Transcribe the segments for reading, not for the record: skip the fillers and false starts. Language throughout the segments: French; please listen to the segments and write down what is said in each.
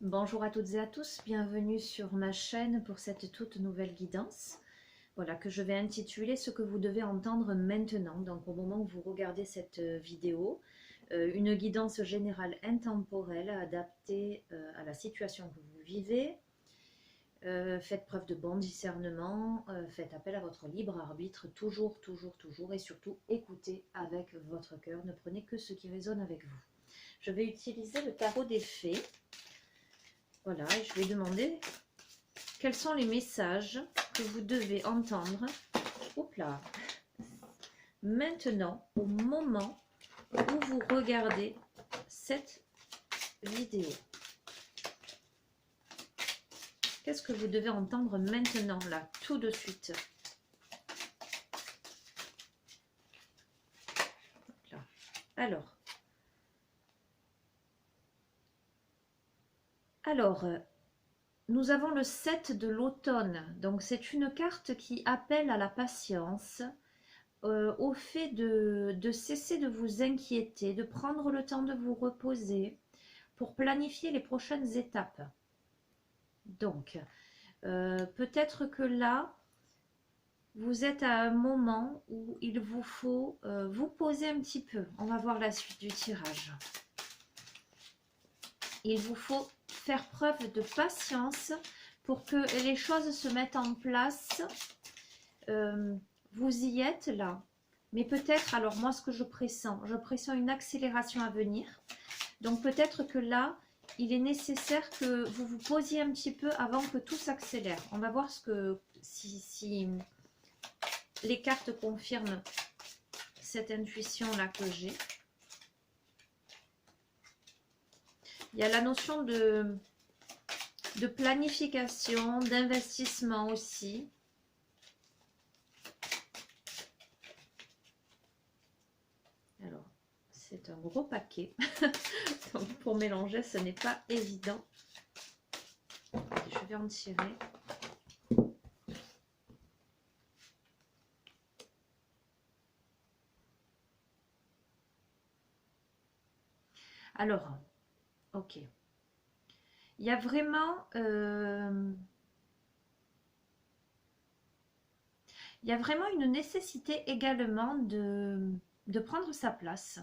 Bonjour à toutes et à tous, bienvenue sur ma chaîne pour cette toute nouvelle guidance. Voilà, que je vais intituler ce que vous devez entendre maintenant. Donc au moment où vous regardez cette vidéo, une guidance générale intemporelle adaptée à la situation que vous vivez. Faites preuve de bon discernement, faites appel à votre libre arbitre, toujours, et surtout écoutez avec votre cœur, ne prenez que ce qui résonne avec vous. Je vais utiliser le tarot des fées. Voilà, et je vais demander quels sont les messages que vous devez entendre. Oups là, maintenant, au moment où vous regardez cette vidéo. Qu'est-ce que vous devez entendre maintenant, là, tout de suite? Là. Alors, nous avons le 7 de l'automne. Donc, c'est une carte qui appelle à la patience, au fait de cesser de vous inquiéter, de prendre le temps de vous reposer pour planifier les prochaines étapes. Donc, peut-être que là, vous êtes à un moment où il vous faut vous poser un petit peu. On va voir la suite du tirage. Il vous faut faire preuve de patience pour que les choses se mettent en place. Vous y êtes là, mais peut-être, alors moi ce que je pressens une accélération à venir. Donc peut-être que là, il est nécessaire que vous vous posiez un petit peu avant que tout s'accélère. On va voir si les cartes confirment cette intuition-là que j'ai. Il y a la notion de planification, d'investissement aussi. Alors, c'est un gros paquet. Donc, pour mélanger, ce n'est pas évident. Je vais en tirer. Alors, ok. Il y a vraiment... il y a vraiment une nécessité également de prendre sa place,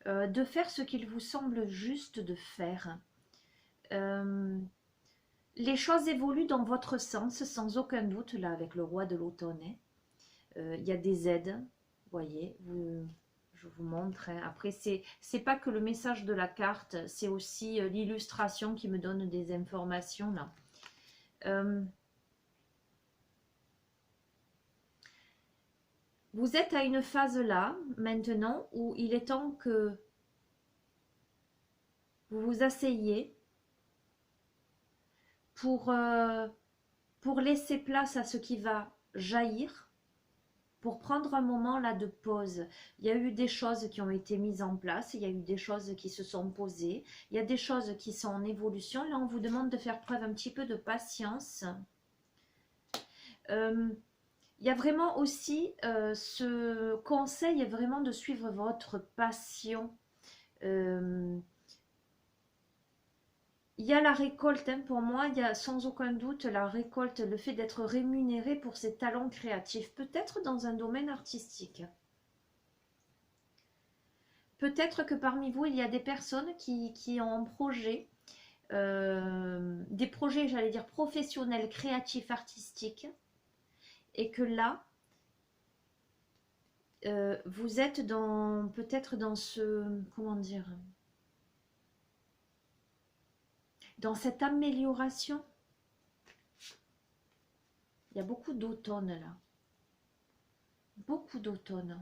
de faire ce qu'il vous semble juste de faire. Les choses évoluent dans votre sens, sans aucun doute, là, avec le roi de l'automne. Il y a des aides, vous voyez, je vous montre. Hein. Après, c'est pas que le message de la carte, c'est aussi l'illustration qui me donne des informations, là. Vous êtes à une phase là, maintenant, où il est temps que vous vous asseyiez pour laisser place à ce qui va jaillir, pour prendre un moment là de pause. Il y a eu des choses qui ont été mises en place, il y a eu des choses qui se sont posées, il y a des choses qui sont en évolution. Là, on vous demande de faire preuve un petit peu de patience. Il y a vraiment aussi ce conseil est vraiment de suivre votre passion. Il y a la récolte, hein, pour moi, il y a sans aucun doute la récolte, le fait d'être rémunéré pour ses talents créatifs, peut-être dans un domaine artistique. Peut-être que parmi vous, il y a des personnes qui ont un projet, des projets, j'allais dire, professionnels, créatifs, artistiques, et que là, vous êtes peut-être dans ce, comment dire, dans cette amélioration. Il y a beaucoup d'automne là. Beaucoup d'automne.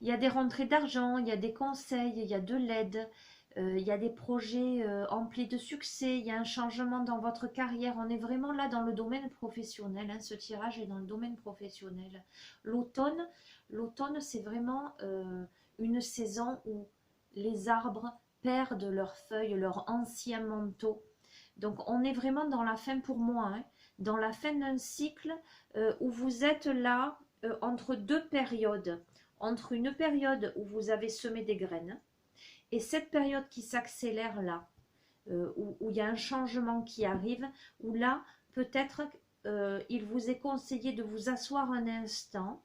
Il y a des rentrées d'argent, il y a des conseils, il y a de l'aide, il y a des projets emplis de succès, il y a un changement dans votre carrière. On est vraiment là dans le domaine professionnel. Hein, ce tirage est dans le domaine professionnel. L'automne, c'est vraiment une saison où les arbres perdent leurs feuilles, leur ancien manteau. Donc on est vraiment dans la fin pour moi, hein, dans la fin d'un cycle où vous êtes là entre deux périodes. Entre une période où vous avez semé des graines Et cette période qui s'accélère là, où il y a un changement qui arrive, où là, peut-être il vous est conseillé de vous asseoir un instant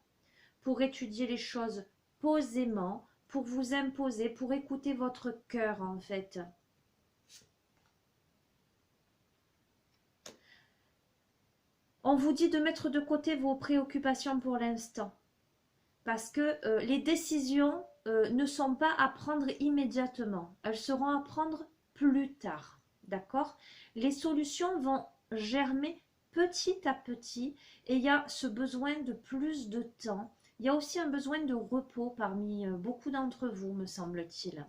pour étudier les choses posément, pour vous imposer, pour écouter votre cœur en fait. On vous dit de mettre de côté vos préoccupations pour l'instant, parce que les décisions ne sont pas à prendre immédiatement, elles seront à prendre plus tard, d'accord? Les solutions vont germer petit à petit et il y a ce besoin de plus de temps. Il y a aussi un besoin de repos parmi beaucoup d'entre vous, me semble-t-il.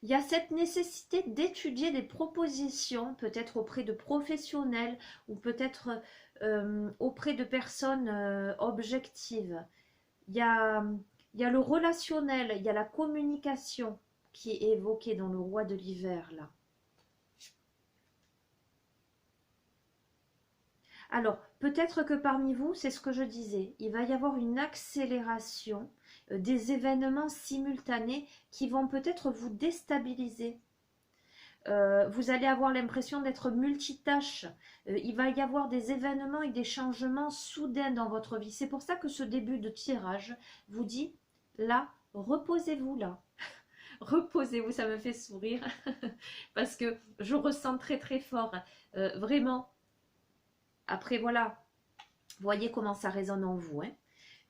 Il y a cette nécessité d'étudier des propositions, peut-être auprès de professionnels ou peut-être auprès de personnes objectives. Il y a, il y a le relationnel, il y a la communication qui est évoquée dans le roi de l'hiver là. Alors, peut-être que parmi vous, c'est ce que je disais, il va y avoir une accélération des événements simultanés qui vont peut-être vous déstabiliser. Vous allez avoir l'impression d'être multitâche. Il va y avoir des événements et des changements soudains dans votre vie. C'est pour ça que ce début de tirage vous dit, là, reposez-vous là. Reposez-vous, ça me fait sourire parce que je ressens très très fort, vraiment. Après voilà, voyez comment ça résonne en vous, hein.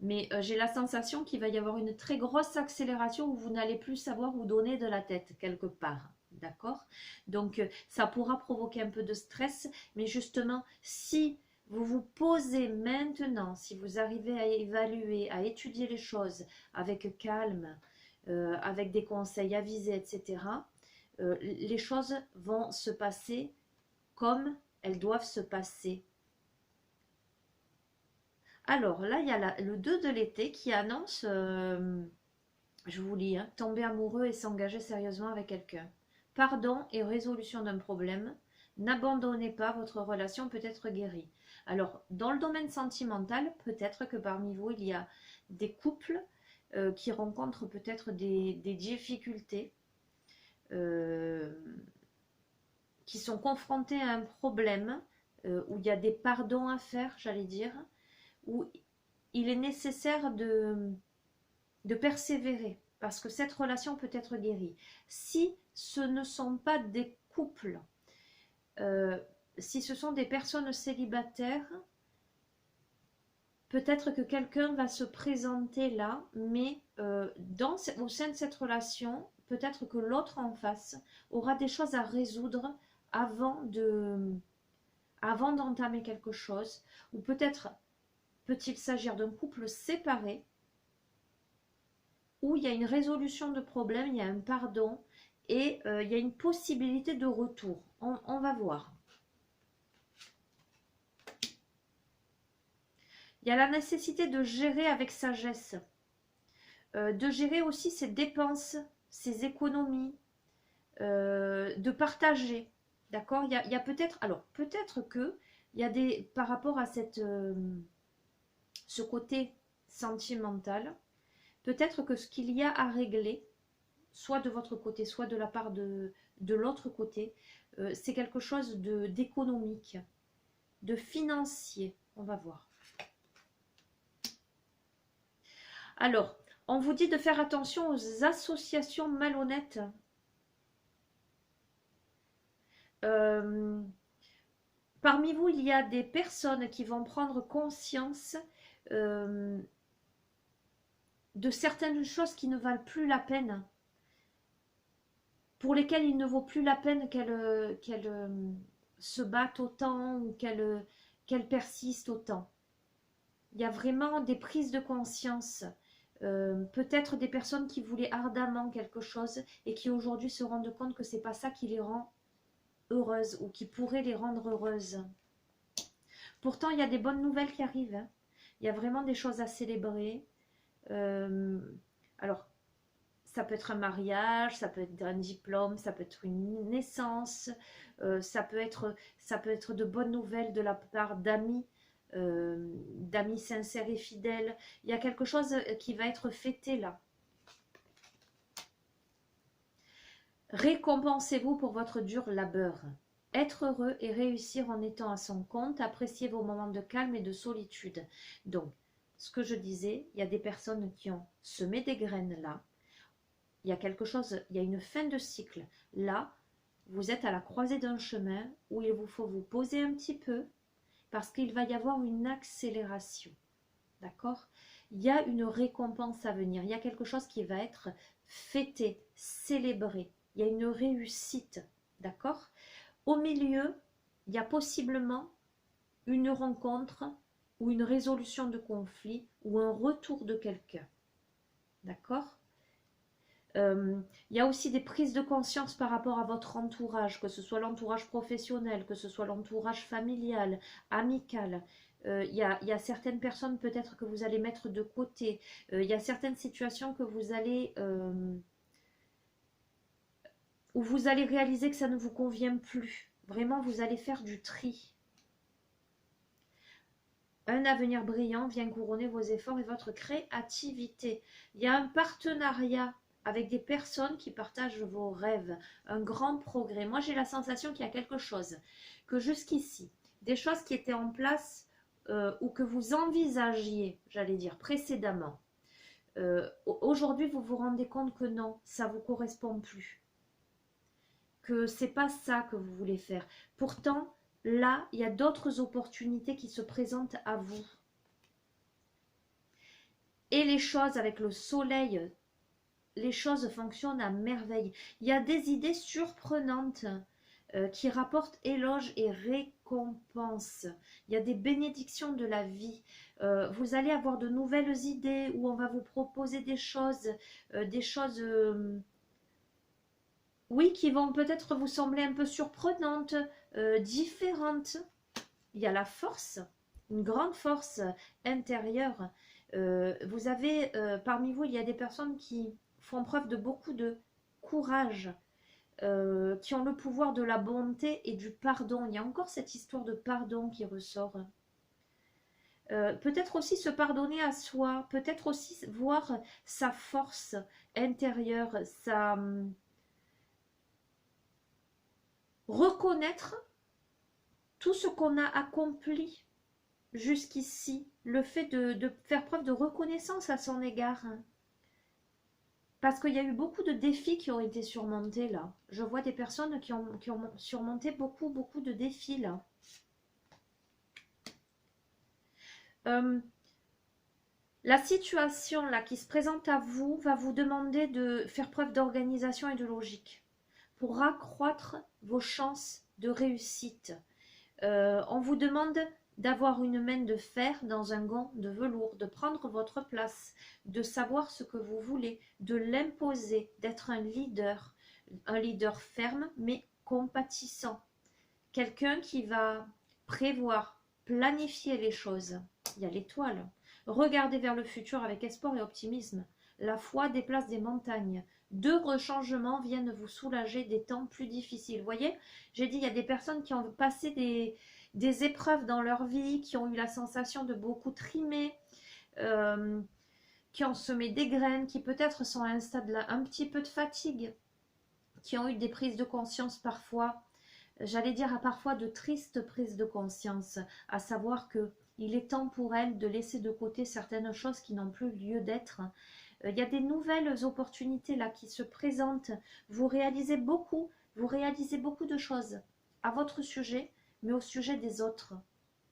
Mais j'ai la sensation qu'il va y avoir une très grosse accélération où vous n'allez plus savoir où donner de la tête quelque part. D'accord? Donc ça pourra provoquer un peu de stress, mais justement, si vous vous posez maintenant, si vous arrivez à évaluer, à étudier les choses avec calme, avec des conseils avisés, etc., les choses vont se passer comme elles doivent se passer. Alors là, il y a le 2 de l'été qui annonce, je vous lis, hein, tomber amoureux et s'engager sérieusement avec quelqu'un. Pardon et résolution d'un problème. N'abandonnez pas, votre relation peut être guérie. Alors, dans le domaine sentimental, peut-être que parmi vous, il y a des couples qui rencontrent peut-être des difficultés, qui sont confrontés à un problème où il y a des pardons à faire, j'allais dire, où il est nécessaire de persévérer parce que cette relation peut être guérie. Si ce ne sont pas des couples, si ce sont des personnes célibataires, peut-être que quelqu'un va se présenter là, mais au sein de cette relation, peut-être que l'autre en face aura des choses à résoudre avant d'entamer quelque chose, ou peut-être peut-il s'agir d'un couple séparé où il y a une résolution de problème, il y a un pardon et il y a une possibilité de retour. On va voir. Il y a la nécessité de gérer avec sagesse, de gérer aussi ses dépenses, ses économies, de partager. D'accord? Il y a peut-être, alors peut-être que il y a des, par rapport à ce côté sentimental, peut-être que ce qu'il y a à régler, soit de votre côté, soit de la part de l'autre côté, c'est quelque chose d'économique, de financier. On va voir. Alors, on vous dit de faire attention aux associations malhonnêtes. Parmi vous, il y a des personnes qui vont prendre conscience de certaines choses qui ne valent plus la peine, pour lesquelles il ne vaut plus la peine qu'elles se battent autant ou qu'elles persistent autant. Il y a vraiment des prises de conscience, peut-être des personnes qui voulaient ardemment quelque chose et qui aujourd'hui se rendent compte que c'est pas ça qui les rend heureuses ou qui pourrait les rendre heureuses. Pourtant, il y a des bonnes nouvelles qui arrivent, hein. Il y a vraiment des choses à célébrer. Alors, ça peut être un mariage, ça peut être un diplôme, ça peut être une naissance, ça peut être de bonnes nouvelles de la part d'amis d'amis sincères et fidèles. Il y a quelque chose qui va être fêté là. Récompensez-vous pour votre dur labeur. Être heureux et réussir en étant à son compte, appréciez vos moments de calme et de solitude. Donc, ce que je disais, il y a des personnes qui ont semé des graines là. Il y a quelque chose, il y a une fin de cycle. Là, vous êtes à la croisée d'un chemin où il vous faut vous poser un petit peu parce qu'il va y avoir une accélération. D'accord? Il y a une récompense à venir. Il y a quelque chose qui va être fêté, célébré. Il y a une réussite. D'accord? Au milieu, il y a possiblement une rencontre ou une résolution de conflit ou un retour de quelqu'un. D'accord? Il y a aussi des prises de conscience par rapport à votre entourage, que ce soit l'entourage professionnel, que ce soit l'entourage familial, amical. Il y a certaines personnes peut-être que vous allez mettre de côté. Il y a certaines situations que vous allez... où vous allez réaliser que ça ne vous convient plus. Vraiment, vous allez faire du tri. Un avenir brillant vient couronner vos efforts et votre créativité. Il y a un partenariat avec des personnes qui partagent vos rêves, un grand progrès. Moi, j'ai la sensation qu'il y a quelque chose, que jusqu'ici, des choses qui étaient en place ou que vous envisagiez, j'allais dire, précédemment, aujourd'hui, vous vous rendez compte que non, ça ne vous correspond plus, que c'est pas ça que vous voulez faire. Pourtant, là, il y a d'autres opportunités qui se présentent à vous. Et les choses avec le soleil, les choses fonctionnent à merveille. Il y a des idées surprenantes qui rapportent éloges et récompenses. Il y a des bénédictions de la vie. Vous allez avoir de nouvelles idées où on va vous proposer des choses, oui, qui vont peut-être vous sembler un peu surprenantes, différentes. Il y a la force, une grande force intérieure. Vous avez, parmi vous, il y a des personnes qui font preuve de beaucoup de courage, qui ont le pouvoir de la bonté et du pardon. Il y a encore cette histoire de pardon qui ressort. Peut-être aussi se pardonner à soi, peut-être aussi voir sa force intérieure, reconnaître tout ce qu'on a accompli jusqu'ici, le fait de faire preuve de reconnaissance à son égard. Parce qu'il y a eu beaucoup de défis qui ont été surmontés là. Je vois des personnes qui ont surmonté beaucoup de défis là. La situation là qui se présente à vous va vous demander de faire preuve d'organisation et de logique pour accroître vos chances de réussite. On vous demande d'avoir une main de fer dans un gant de velours, de prendre votre place, de savoir ce que vous voulez, de l'imposer, d'être un leader ferme mais compatissant. Quelqu'un qui va prévoir, planifier les choses. Il y a l'étoile. Regardez vers le futur avec espoir et optimisme. La foi déplace des montagnes. Deux rechangements viennent vous soulager des temps plus difficiles. Vous voyez, j'ai dit, il y a des personnes qui ont passé des épreuves dans leur vie, qui ont eu la sensation de beaucoup trimer, qui ont semé des graines, qui peut-être sont à un stade là, un petit peu de fatigue, qui ont eu des prises de conscience parfois, j'allais dire à parfois de tristes prises de conscience, à savoir que il est temps pour elles de laisser de côté certaines choses qui n'ont plus lieu d'être. Il y a des nouvelles opportunités là qui se présentent. Vous réalisez beaucoup de choses à votre sujet, mais au sujet des autres.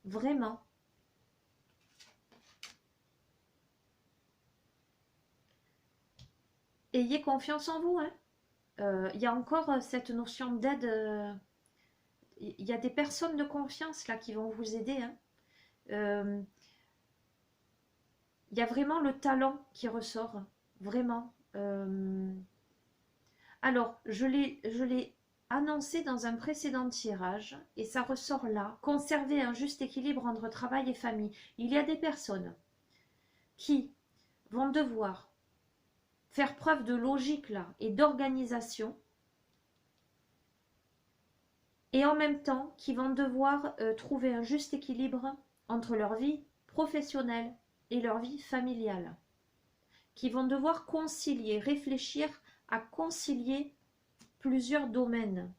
Vraiment. Ayez confiance en vous. Il y a encore cette notion d'aide. Il y a des personnes de confiance là qui vont vous aider. Il y a vraiment le talent qui ressort. Vraiment. Alors, je l'ai annoncé dans un précédent tirage et ça ressort là. Conserver un juste équilibre entre travail et famille. Il y a des personnes qui vont devoir faire preuve de logique là et d'organisation et en même temps qui vont devoir trouver un juste équilibre entre leur vie professionnelle et leur vie familiale, qui vont devoir concilier, réfléchir à concilier plusieurs domaines.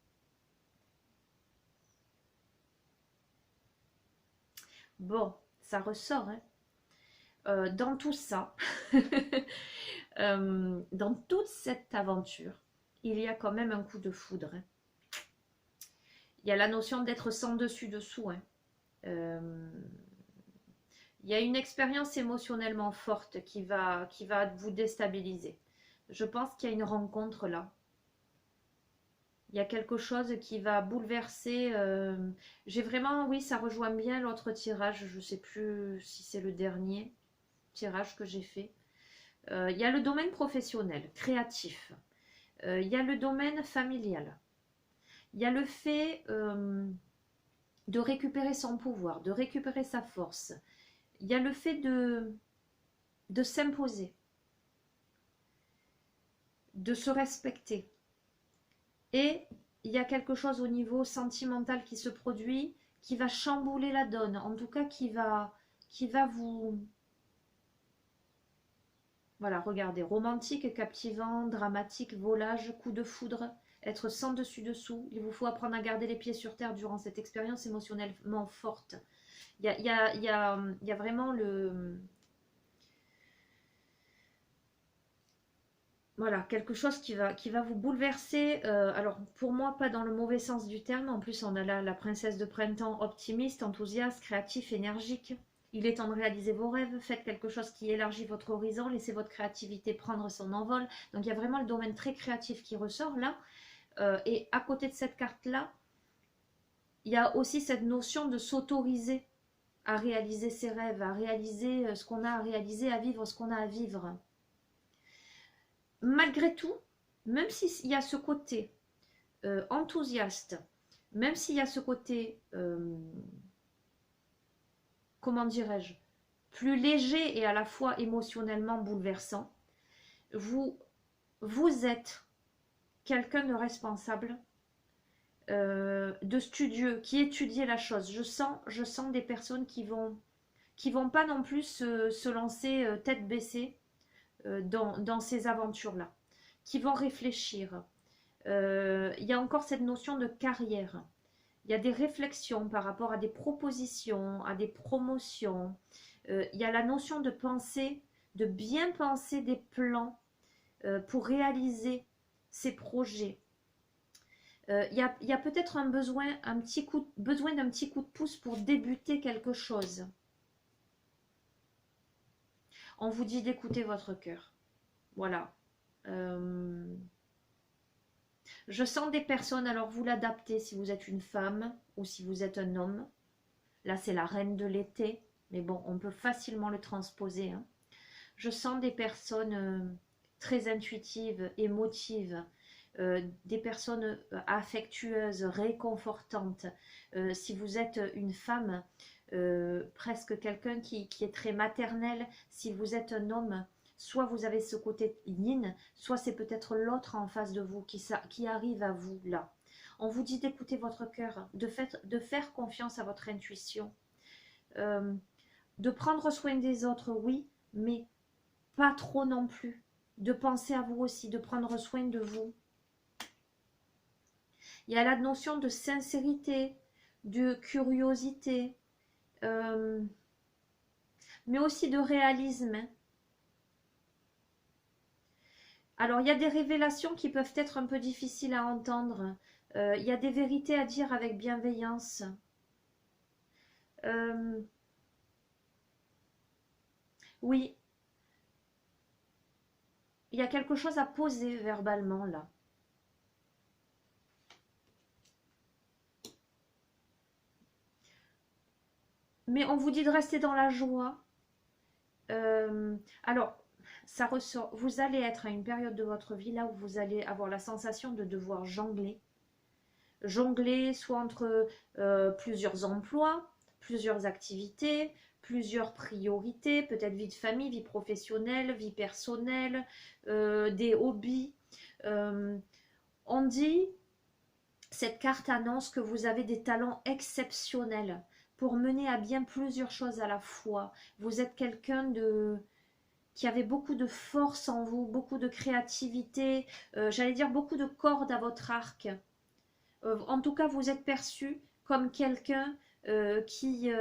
Bon, ça ressort, hein. Dans tout ça, dans toute cette aventure, il y a quand même un coup de foudre, hein. Il y a la notion d'être sans dessus-dessous, hein. Il y a une expérience émotionnellement forte qui va vous déstabiliser. Je pense qu'il y a une rencontre là. Il y a quelque chose qui va bouleverser. J'ai vraiment, oui, ça rejoint bien l'autre tirage. Je ne sais plus si c'est le dernier tirage que j'ai fait. Il y a le domaine professionnel, créatif. Il y a le domaine familial. Il y a le fait de récupérer son pouvoir, de récupérer sa force. Il y a le fait de s'imposer, de se respecter. Et il y a quelque chose au niveau sentimental qui se produit, qui va chambouler la donne, en tout cas qui va vous... Voilà, regardez, romantique, captivant, dramatique, volage, coup de foudre, être sans dessus-dessous. Il vous faut apprendre à garder les pieds sur terre durant cette expérience émotionnellement forte. Il y a vraiment le... Voilà, quelque chose qui va vous bouleverser. Alors, pour moi, pas dans le mauvais sens du terme. En plus, on a là la princesse de printemps optimiste, enthousiaste, créatif, énergique. Il est temps de réaliser vos rêves. Faites quelque chose qui élargit votre horizon. Laissez votre créativité prendre son envol. Donc, il y a vraiment le domaine très créatif qui ressort là. Et à côté de cette carte-là, il y a aussi cette notion de s'autoriser à réaliser ses rêves, à réaliser ce qu'on a à réaliser, à vivre ce qu'on a à vivre. Malgré tout, même s'il y a ce côté enthousiaste, même s'il y a ce côté, comment dirais-je, plus léger et à la fois émotionnellement bouleversant, vous êtes quelqu'un de responsable, de studieux, qui étudie la chose. Je sens des personnes qui vont pas non plus se lancer tête baissée dans ces aventures-là, qui vont réfléchir. Il y a encore cette notion de carrière. Il y a des réflexions par rapport à des propositions, à des promotions. Il y a la notion de penser, de bien penser des plans pour réaliser ces projets. Il y a peut-être un besoin d'un petit coup de pouce pour débuter quelque chose. On vous dit d'écouter votre cœur. Voilà. Je sens des personnes, alors vous l'adaptez si vous êtes une femme ou si vous êtes un homme. Là, c'est la reine de l'été, mais bon, on peut facilement le transposer, hein. Je sens des personnes très intuitives, émotives, des personnes affectueuses, réconfortantes. Si vous êtes une femme, presque quelqu'un qui est très maternel. Si vous êtes un homme, soit vous avez ce côté yin, soit c'est peut-être l'autre en face de vous qui arrive à vous là. On vous dit d'écouter votre cœur, de faire confiance à votre intuition, de prendre soin des autres, oui, mais pas trop non plus. De penser à vous aussi, de prendre soin de vous. Il y a la notion de sincérité, de curiosité, mais aussi de réalisme. Alors, il y a des révélations qui peuvent être un peu difficiles à entendre. Il y a des vérités à dire avec bienveillance. Oui, il y a quelque chose à poser verbalement là. Mais on vous dit de rester dans la joie. Alors, ça ressort. Vous allez être à une période de votre vie là où vous allez avoir la sensation de devoir jongler. Jongler soit entre plusieurs emplois, plusieurs activités, plusieurs priorités, peut-être vie de famille, vie professionnelle, vie personnelle, des hobbies. On dit, cette carte annonce que vous avez des talents exceptionnels pour mener à bien plusieurs choses à la fois. Vous êtes quelqu'un qui avait beaucoup de force en vous, beaucoup de créativité, j'allais dire beaucoup de cordes à votre arc. En tout cas, vous êtes perçu comme quelqu'un qui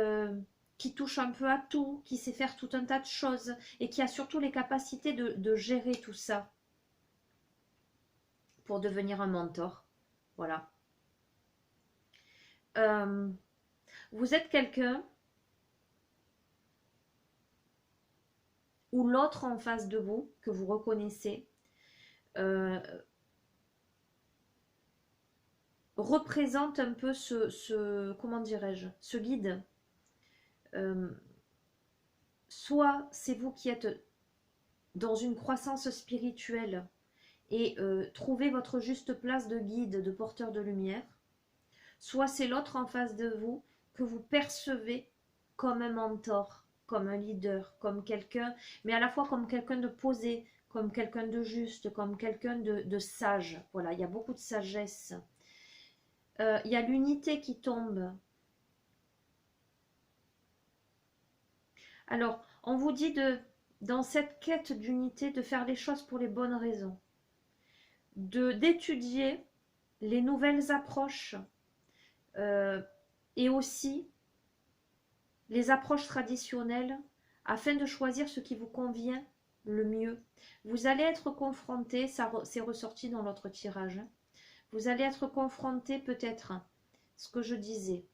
touche un peu à tout, qui sait faire tout un tas de choses et qui a surtout les capacités de gérer tout ça pour devenir un mentor. Voilà. Vous êtes quelqu'un ou l'autre en face de vous que vous reconnaissez représente un peu comment dirais-je, ce guide. Soit c'est vous qui êtes dans une croissance spirituelle et trouvez votre juste place de guide, de porteur de lumière, soit c'est l'autre en face de vous que vous percevez comme un mentor, comme un leader, comme quelqu'un, mais à la fois comme quelqu'un de posé, comme quelqu'un de juste, comme quelqu'un de sage. Voilà, il y a beaucoup de sagesse. Il y a l'unité qui tombe. Alors, on vous dit dans cette quête d'unité, de faire les choses pour les bonnes raisons, d'étudier les nouvelles approches et aussi les approches traditionnelles afin de choisir ce qui vous convient le mieux. Vous allez être confronté, ça c'est ressorti dans l'autre tirage, vous allez être confronté peut-être, ce que je disais,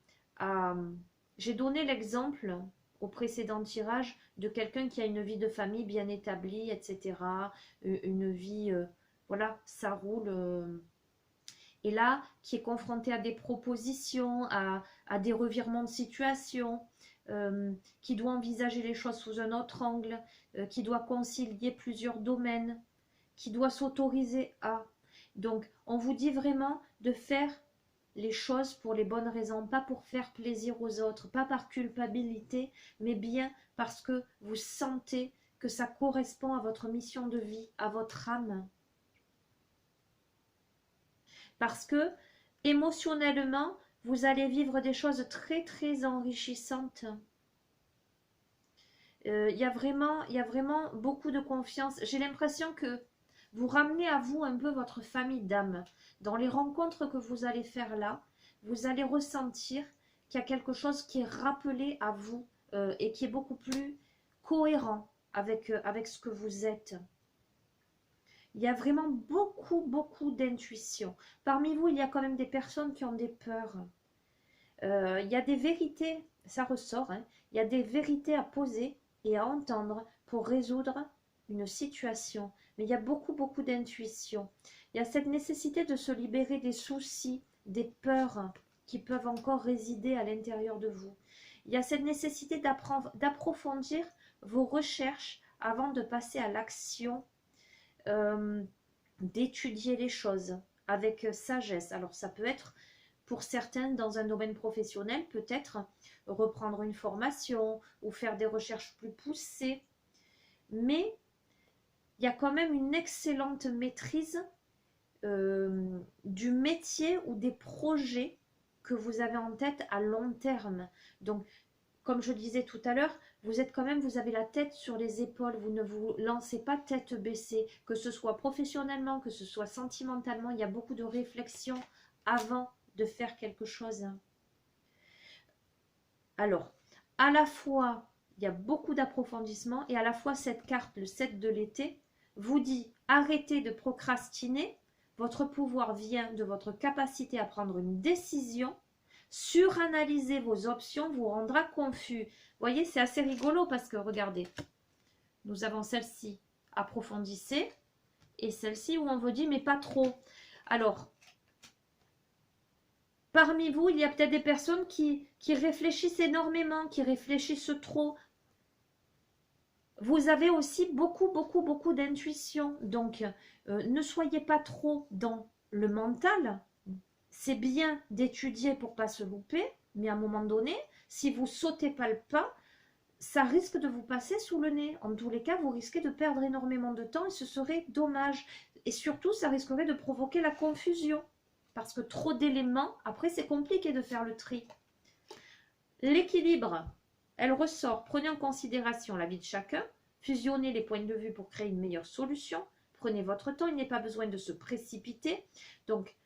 j'ai donné l'exemple au précédent tirage de quelqu'un qui a une vie de famille bien établie, etc. Une vie, voilà, ça roule. Et là, qui est confronté à des propositions, à des revirements de situation, qui doit envisager les choses sous un autre angle, qui doit concilier plusieurs domaines, qui doit s'autoriser à. Donc, on vous dit vraiment de faire les choses pour les bonnes raisons, pas pour faire plaisir aux autres, pas par culpabilité, mais bien parce que vous sentez que ça correspond à votre mission de vie, à votre âme. Parce que émotionnellement, vous allez vivre des choses très très enrichissantes. Il y a vraiment beaucoup de confiance. J'ai l'impression que vous ramenez à vous un peu votre famille d'âme. Dans les rencontres que vous allez faire là, vous allez ressentir qu'il y a quelque chose qui est rappelé à vous et qui est beaucoup plus cohérent avec ce que vous êtes. Il y a vraiment beaucoup d'intuition. Parmi vous, il y a quand même des personnes qui ont des peurs. Il y a des vérités, ça ressort, hein, il y a des vérités à poser et à entendre pour résoudre une situation. Mais il y a beaucoup d'intuition. Il y a cette nécessité de se libérer des soucis, des peurs qui peuvent encore résider à l'intérieur de vous. Il y a cette nécessité d'approfondir vos recherches avant de passer à l'action, d'étudier les choses avec sagesse. Alors ça peut être pour certains dans un domaine professionnel, peut-être reprendre une formation ou faire des recherches plus poussées. Mais il y a quand même une excellente maîtrise du métier ou des projets que vous avez en tête à long terme. Donc, comme je disais tout à l'heure, vous avez la tête sur les épaules, vous ne vous lancez pas tête baissée, que ce soit professionnellement, que ce soit sentimentalement, il y a beaucoup de réflexion avant de faire quelque chose. Alors, à la fois, il y a beaucoup d'approfondissement et à la fois cette carte, le 7 de l'été, vous dit arrêtez de procrastiner, votre pouvoir vient de votre capacité à prendre une décision. Suranalyser vos options vous rendra confus. Vous voyez, c'est assez rigolo parce que, regardez, nous avons celle-ci, approfondissez, et celle-ci où on vous dit, mais pas trop. Alors, parmi vous, il y a peut-être des personnes qui réfléchissent énormément, qui réfléchissent trop. Vous avez aussi beaucoup d'intuition. Donc, ne soyez pas trop dans le mental. C'est bien d'étudier pour pas se louper, mais à un moment donné, si vous sautez pas le pas, ça risque de vous passer sous le nez. En tous les cas, vous risquez de perdre énormément de temps et ce serait dommage. Et surtout, ça risquerait de provoquer la confusion. Parce que trop d'éléments, après c'est compliqué de faire le tri. L'équilibre, elle ressort. Prenez en considération la vie de chacun. Fusionnez les points de vue pour créer une meilleure solution. Prenez votre temps, il n'est pas besoin de se précipiter. Donc,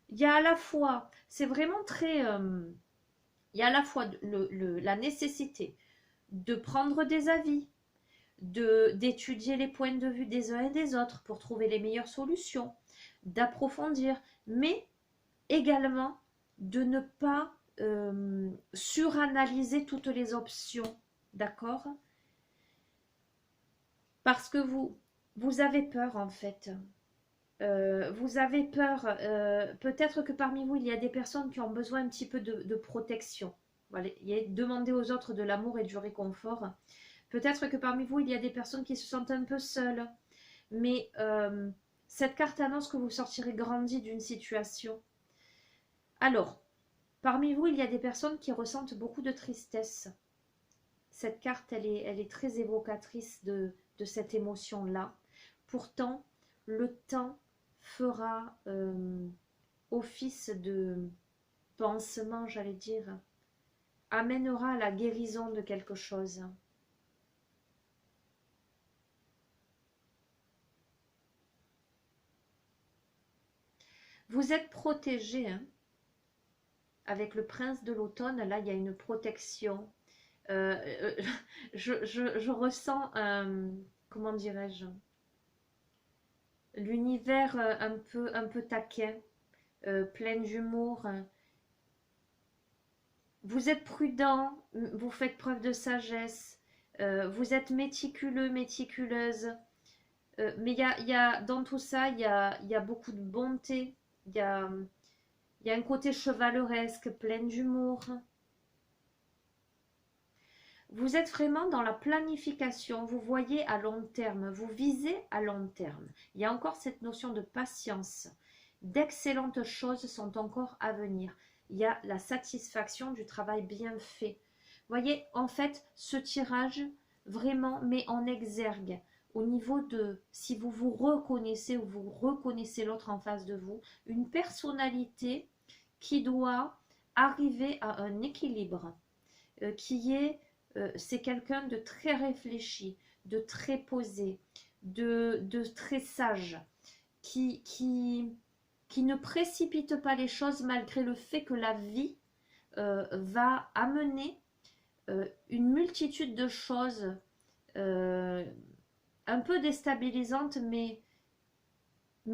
il y a à la fois, c'est vraiment très... il y a à la fois la nécessité de prendre des avis, d'étudier les points de vue des uns et des autres pour trouver les meilleures solutions, d'approfondir, mais également de ne pas suranalyser toutes les options, d'accord? Parce que vous avez peur en fait. Vous avez peur, peut-être que parmi vous, il y a des personnes qui ont besoin un petit peu de protection. Voilà, demander aux autres de l'amour et du réconfort. Peut-être que parmi vous, il y a des personnes qui se sentent un peu seules. Mais cette carte annonce que vous sortirez grandi d'une situation. Alors, parmi vous, il y a des personnes qui ressentent beaucoup de tristesse. Cette carte, elle est très évocatrice de cette émotion-là. Pourtant, le temps fera office de pansement, j'allais dire, amènera à la guérison de quelque chose. Vous êtes protégé, hein. Avec le prince de l'automne, là, il y a une protection. Je ressens, comment dirais-je, l'univers un peu taquin, plein d'humour. Vous êtes prudent, vous faites preuve de sagesse, vous êtes méticuleux, méticuleuse. Mais dans tout ça, il y a beaucoup de bonté, il y a un côté chevaleresque, plein d'humour. Vous êtes vraiment dans la planification, vous voyez à long terme, vous visez à long terme. Il y a encore cette notion de patience. D'excellentes choses sont encore à venir. Il y a la satisfaction du travail bien fait. Vous voyez, en fait, ce tirage vraiment met en exergue au niveau de, si vous vous reconnaissez ou vous reconnaissez l'autre en face de vous, une personnalité qui doit arriver à un équilibre, qui est c'est quelqu'un de très réfléchi, de très posé, de très sage, qui ne précipite pas les choses malgré le fait que la vie va amener une multitude de choses un peu déstabilisantes, mais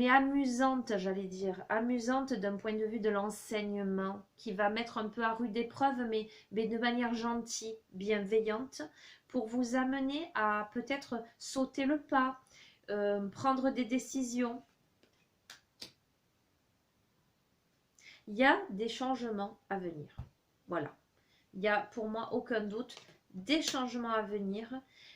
amusante, j'allais dire, amusante d'un point de vue de l'enseignement, qui va mettre un peu à rude épreuve, mais de manière gentille, bienveillante, pour vous amener à peut-être sauter le pas, prendre des décisions. Il y a des changements à venir. Voilà. Il n'y a pour moi aucun doute des changements à venir.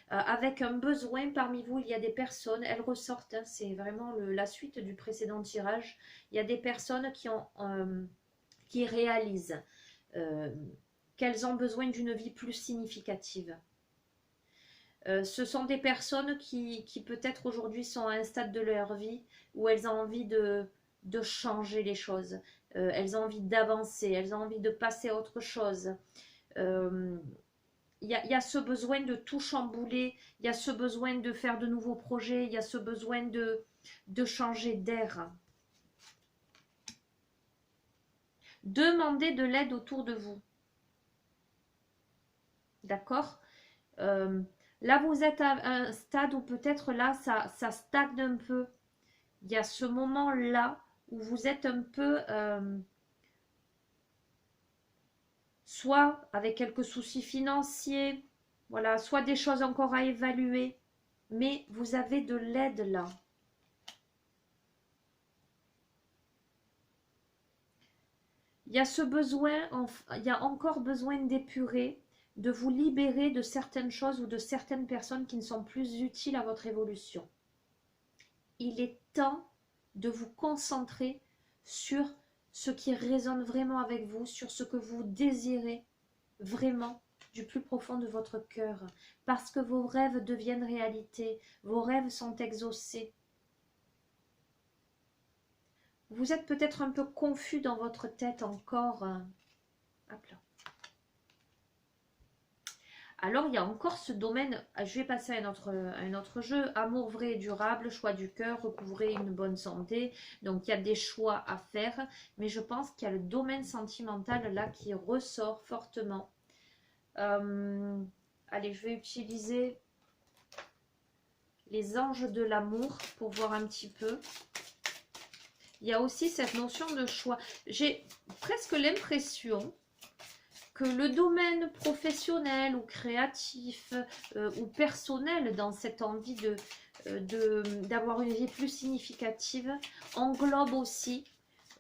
Avec un besoin parmi vous, il y a des personnes, elles ressortent, hein, c'est vraiment la suite du précédent tirage. Il y a des personnes qui réalisent qu'elles ont besoin d'une vie plus significative. Ce sont des personnes qui peut-être aujourd'hui sont à un stade de leur vie où elles ont envie de changer les choses. Elles ont envie d'avancer, elles ont envie de passer à autre chose. Il y a ce besoin de tout chambouler, il y a ce besoin de faire de nouveaux projets, il y a ce besoin de changer d'air. Demandez de l'aide autour de vous. D'accord? Là, vous êtes à un stade où peut-être là, ça stagne un peu. Il y a ce moment-là où vous êtes un peu... soit avec quelques soucis financiers, voilà, soit des choses encore à évaluer, mais vous avez de l'aide là. Il y a ce besoin, il y a encore besoin d'épurer, de vous libérer de certaines choses ou de certaines personnes qui ne sont plus utiles à votre évolution. Il est temps de vous concentrer sur ce qui résonne vraiment avec vous, sur ce que vous désirez vraiment du plus profond de votre cœur, parce que vos rêves deviennent réalité, vos rêves sont exaucés. Vous êtes peut-être un peu confus dans votre tête encore. Hop là. Alors, il y a encore ce domaine, je vais passer à un autre jeu, amour vrai et durable, choix du cœur, recouvrer une bonne santé. Donc, il y a des choix à faire, mais je pense qu'il y a le domaine sentimental là qui ressort fortement. Allez, je vais utiliser les anges de l'amour pour voir un petit peu. Il y a aussi cette notion de choix. J'ai presque l'impression que le domaine professionnel ou créatif ou personnel dans cette envie d'avoir une vie plus significative englobe aussi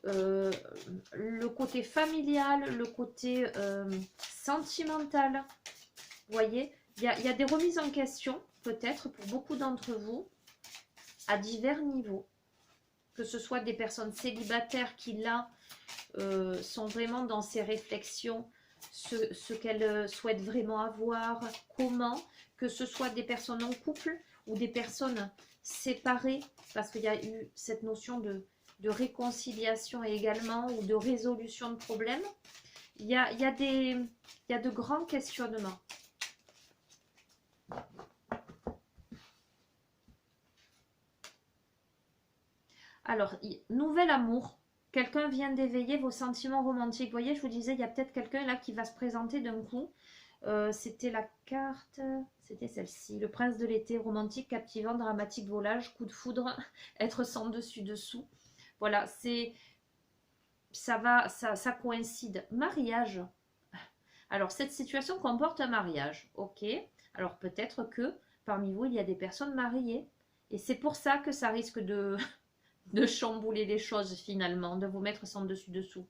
le côté familial, le côté sentimental. Vous voyez, il y a des remises en question peut-être pour beaucoup d'entre vous à divers niveaux. Que ce soit des personnes célibataires qui là sont vraiment dans ces réflexions, ce qu'elles souhaitent vraiment avoir, comment, que ce soit des personnes en couple ou des personnes séparées, parce qu'il y a eu cette notion de réconciliation également, ou de résolution de problèmes. Il y a de grands questionnements. Alors, nouvel amour. Quelqu'un vient d'éveiller vos sentiments romantiques. Vous voyez, je vous disais, il y a peut-être quelqu'un là qui va se présenter d'un coup. C'était la carte, c'était celle-ci. Le prince de l'été, romantique, captivant, dramatique, volage, coup de foudre, être sans dessus-dessous. Voilà, ça coïncide. Mariage. Alors, cette situation comporte un mariage. Ok. Alors, peut-être que parmi vous, il y a des personnes mariées. Et c'est pour ça que ça risque de chambouler les choses finalement, de vous mettre sans dessus-dessous.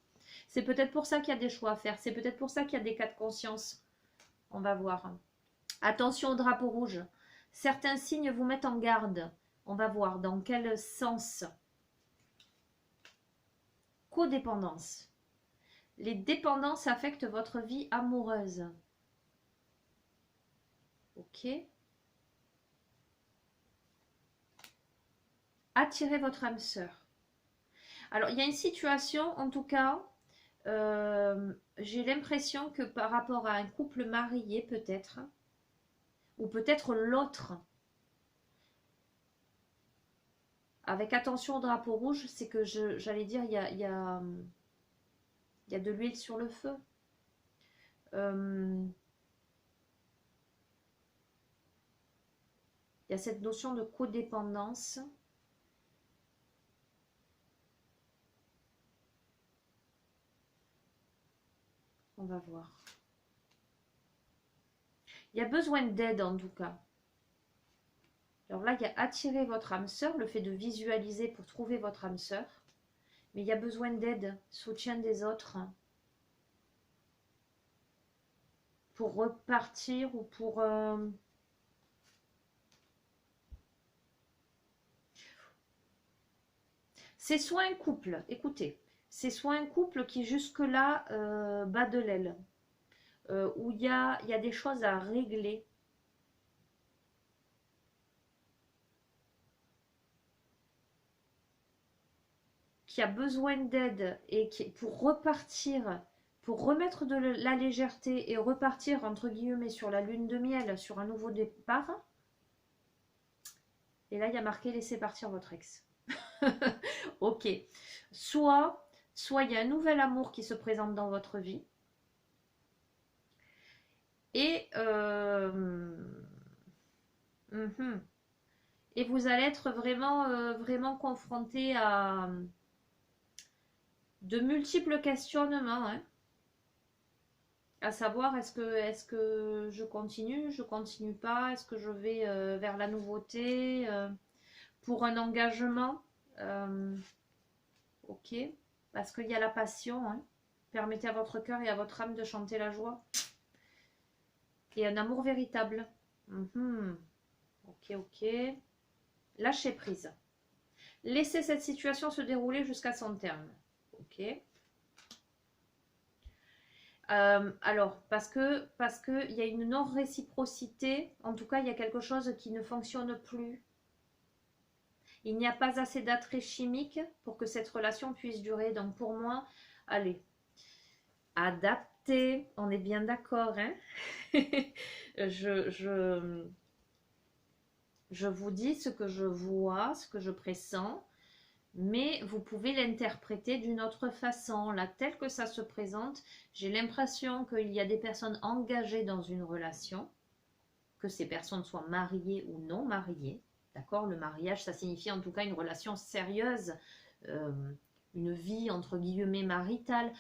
C'est peut-être pour ça qu'il y a des choix à faire. C'est peut-être pour ça qu'il y a des cas de conscience. On va voir. Attention au drapeau rouge. Certains signes vous mettent en garde. On va voir dans quel sens. Codépendance. Les dépendances affectent votre vie amoureuse. Ok. Attirez votre âme sœur. Alors, il y a une situation, en tout cas, j'ai l'impression que par rapport à un couple marié, peut-être, ou peut-être l'autre, avec attention au drapeau rouge, c'est que j'allais dire, il y a de l'huile sur le feu. Il y a cette notion de codépendance. On va voir. Il y a besoin d'aide en tout cas. Alors là, il y a attirer votre âme sœur, le fait de visualiser pour trouver votre âme sœur. Mais il y a besoin d'aide, soutien des autres. Pour repartir ou pour... C'est soit un couple, écoutez, c'est soit un couple qui jusque-là bat de l'aile, où il y a des choses à régler. Qui a besoin d'aide et pour repartir, pour remettre de la légèreté et repartir entre guillemets sur la lune de miel, sur un nouveau départ. Et là, il y a marqué laissez partir votre ex. Ok. Soit il y a un nouvel amour qui se présente dans votre vie. Et et vous allez être vraiment confronté à de multiples questionnements, hein. À savoir, est-ce que je continue pas, est-ce que je vais vers la nouveauté, pour un engagement, ok, parce qu'il y a la passion, hein. Permettez à votre cœur et à votre âme de chanter la joie. Et un amour véritable. Ok. Lâchez prise. Laissez cette situation se dérouler jusqu'à son terme. Ok. Alors, parce que il y a une non-réciprocité, en tout cas, il y a quelque chose qui ne fonctionne plus. Il n'y a pas assez d'attrait chimique pour que cette relation puisse durer. Donc, pour moi, allez, adapté. On est bien d'accord, hein? Je vous dis ce que je vois, ce que je pressens, mais vous pouvez l'interpréter d'une autre façon. Là, tel que ça se présente, j'ai l'impression qu'il y a des personnes engagées dans une relation, que ces personnes soient mariées ou non mariées. D'accord? Le mariage, ça signifie en tout cas une relation sérieuse, une vie entre guillemets maritale,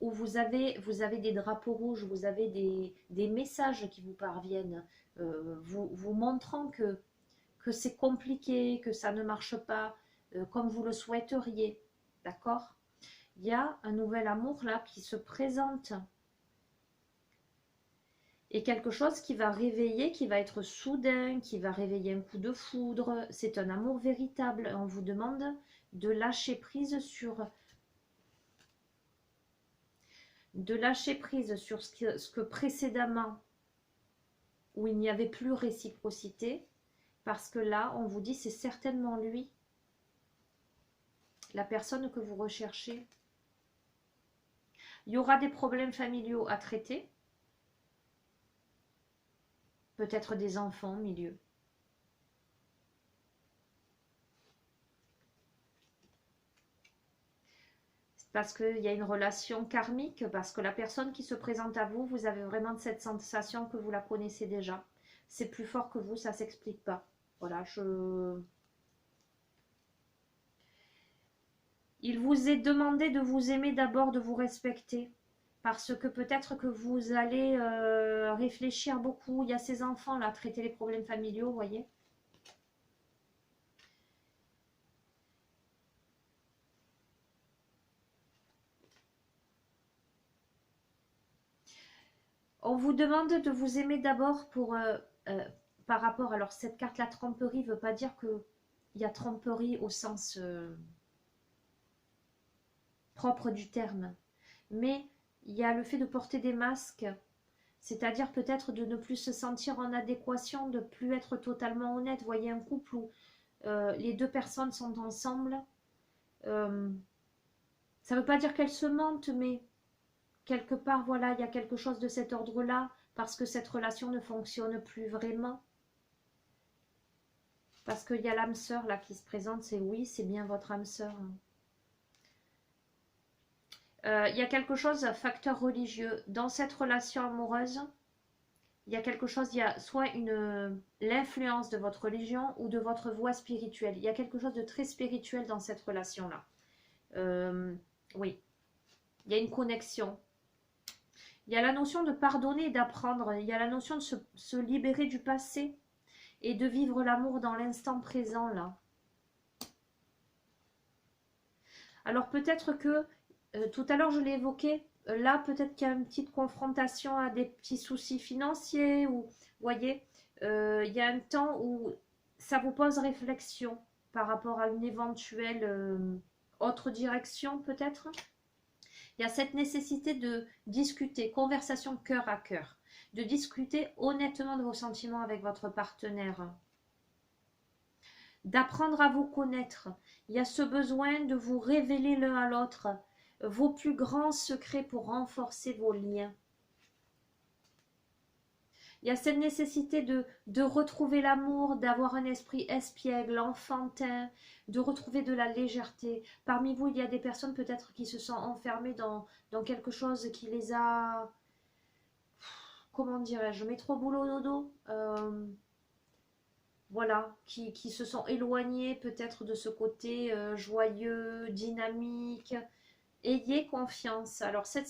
où vous avez des drapeaux rouges, vous avez des messages qui vous parviennent, vous montrant que c'est compliqué, que ça ne marche pas comme vous le souhaiteriez. D'accord? Il y a un nouvel amour là qui se présente. Et quelque chose qui va réveiller, qui va être soudain, qui va réveiller un coup de foudre. C'est un amour véritable. On vous demande de lâcher prise sur ce que précédemment, où il n'y avait plus réciprocité, parce que là, on vous dit, c'est certainement lui, la personne que vous recherchez. Il y aura des problèmes familiaux à traiter, peut-être des enfants au milieu. Parce qu'il y a une relation karmique, parce que la personne qui se présente à vous, vous avez vraiment cette sensation que vous la connaissez déjà. C'est plus fort que vous, ça ne s'explique pas. Voilà, Il vous est demandé de vous aimer d'abord, de vous respecter. Parce que peut-être que vous allez réfléchir beaucoup. Il y a ces enfants-là, traiter les problèmes familiaux, vous voyez. On vous demande de vous aimer d'abord par rapport... Alors, cette carte, la tromperie, ne veut pas dire qu'il y a tromperie au sens propre du terme. Mais il y a le fait de porter des masques, c'est-à-dire peut-être de ne plus se sentir en adéquation, de ne plus être totalement honnête. Vous voyez un couple où les deux personnes sont ensemble. Ça ne veut pas dire qu'elles se mentent, mais quelque part, voilà, il y a quelque chose de cet ordre-là, parce que cette relation ne fonctionne plus vraiment. Parce qu'il y a l'âme sœur là qui se présente, c'est oui, c'est bien votre âme sœur. Il y a quelque chose, facteur religieux. Dans cette relation amoureuse, il y a quelque chose, il y a soit l'influence de votre religion ou de votre voie spirituelle. Il y a quelque chose de très spirituel dans cette relation-là. Oui, il y a une connexion. Il y a la notion de pardonner et d'apprendre. Il y a la notion de se libérer du passé et de vivre l'amour dans l'instant présent, là. Alors peut-être que, tout à l'heure je l'ai évoqué, là peut-être qu'il y a une petite confrontation à des petits soucis financiers, ou, vous voyez, il y a un temps où ça vous pose réflexion par rapport à une éventuelle autre direction peut-être. Il y a cette nécessité de discuter, conversation cœur à cœur, de discuter honnêtement de vos sentiments avec votre partenaire, d'apprendre à vous connaître. Il y a ce besoin de vous révéler l'un à l'autre vos plus grands secrets pour renforcer vos liens. Il y a cette nécessité de retrouver l'amour, d'avoir un esprit espiègle, enfantin, de retrouver de la légèreté. Parmi vous, il y a des personnes peut-être qui se sont enfermées dans quelque chose qui les a... Comment dirais-je? Métro boulot dodo. Voilà, qui se sont éloignés peut-être de ce côté joyeux, dynamique. Ayez confiance. Alors, cette